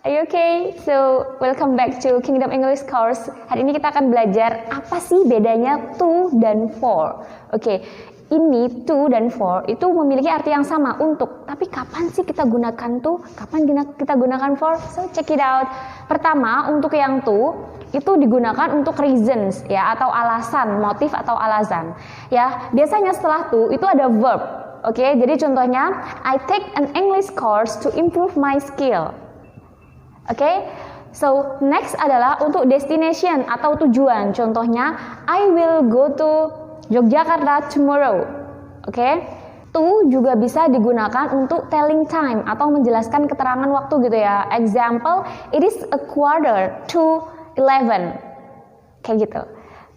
Are you okay? So, welcome back to Kingdom English Course. Hari ini kita akan belajar apa sih bedanya to dan for. Oke, ini to dan for itu memiliki arti yang sama untuk. Tapi kapan sih kita gunakan to? Kapan kita gunakan for? So, check it out. Pertama, untuk yang to itu digunakan untuk reasons ya, atau alasan, motif atau alasan. Ya, biasanya setelah to itu ada verb. Oke, jadi contohnya I take an English course to improve my skill. Oke, so next adalah untuk destination atau tujuan. Contohnya, I will go to Yogyakarta tomorrow. Oke, to juga bisa digunakan untuk telling time atau menjelaskan keterangan waktu gitu ya. Example, it is a quarter to 11. Kayak gitu.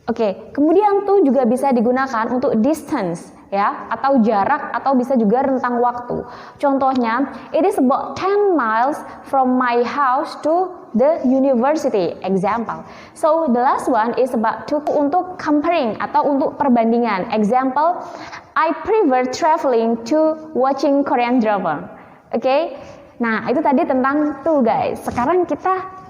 Oke, kemudian to juga bisa digunakan untuk distance ya, atau jarak, atau bisa juga rentang waktu. Contohnya, it is about 10 miles from my house to the university. Example. So the last one is about to untuk comparing atau untuk perbandingan. Example, I prefer traveling to watching Korean drama. Oke. Nah, itu tadi tentang to guys. Sekarang kita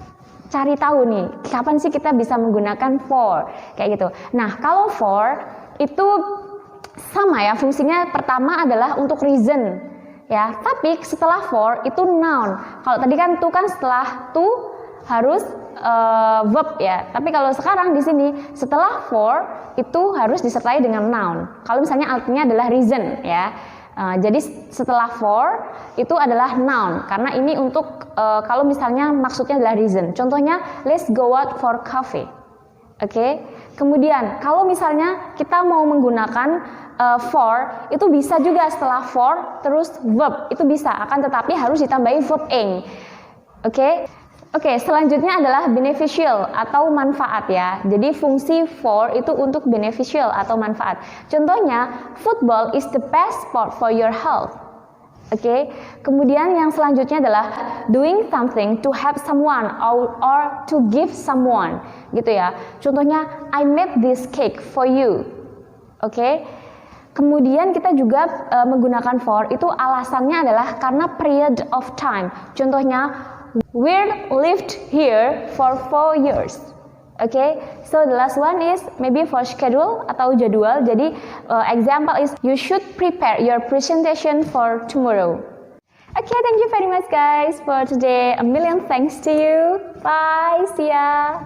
cari tahu nih, kapan sih kita bisa menggunakan for, kayak gitu. Nah, kalau for itu sama ya, fungsinya pertama adalah untuk reason ya, tapi setelah for itu noun. Kalau tadi kan to kan setelah to harus verb ya, tapi kalau sekarang di sini setelah for itu harus disertai dengan noun. Kalau misalnya artinya adalah reason ya. Jadi setelah for itu adalah noun, karena ini untuk kalau misalnya maksudnya adalah reason. Contohnya, let's go out for coffee. Oke. Kemudian kalau misalnya kita mau menggunakan for, itu bisa juga setelah for terus verb, itu bisa, akan tetapi harus ditambahi verb ing. Oke, selanjutnya adalah beneficial atau manfaat ya. Jadi fungsi for itu untuk beneficial atau manfaat. Contohnya, football is the best sport for your health. Oke. Kemudian yang selanjutnya adalah doing something to help someone or to give someone, gitu ya. Contohnya, I made this cake for you. Oke. Kemudian kita juga menggunakan for itu alasannya adalah karena period of time. Contohnya, we lived here for 4 years. Okay, so the last one is maybe for schedule atau jadwal. Jadi example is you should prepare your presentation for tomorrow. Okay, thank you very much guys for today. A million thanks to you. Bye, see ya.